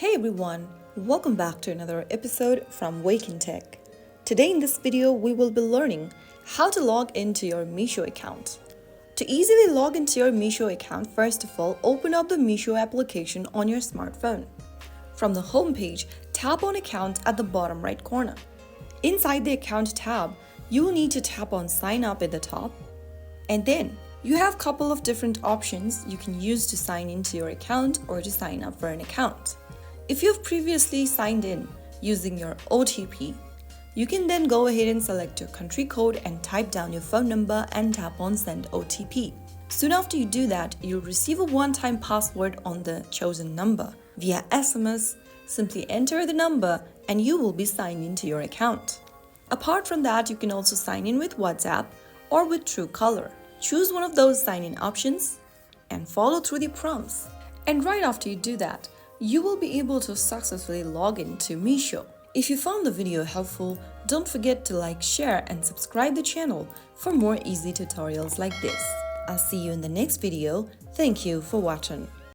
Hey everyone, welcome back to another episode from Wake&Tech. Today in this video, we will be learning how to log into your Meesho account. To easily log into your Meesho account, first of all, open up the Meesho application on your smartphone. From the home page, tap on Account at the bottom right corner. Inside the Account tab, you will need to tap on Sign Up at the top, and then you have a couple of different options you can use to sign into your account or to sign up for an account. If you've previously signed in using your OTP, you can then go ahead and select your country code and type down your phone number and tap on Send OTP. Soon after you do that, you'll receive a one-time password on the chosen number. Via SMS, simply enter the number and you will be signed into your account. Apart from that, you can also sign in with WhatsApp or with Truecaller. Choose one of those sign-in options and follow through the prompts. And right after you do that, you will be able to successfully log into Meesho. If you found the video helpful, don't forget to like, share, and subscribe the channel for more easy tutorials like this. I'll see you in the next video. Thank you for watching.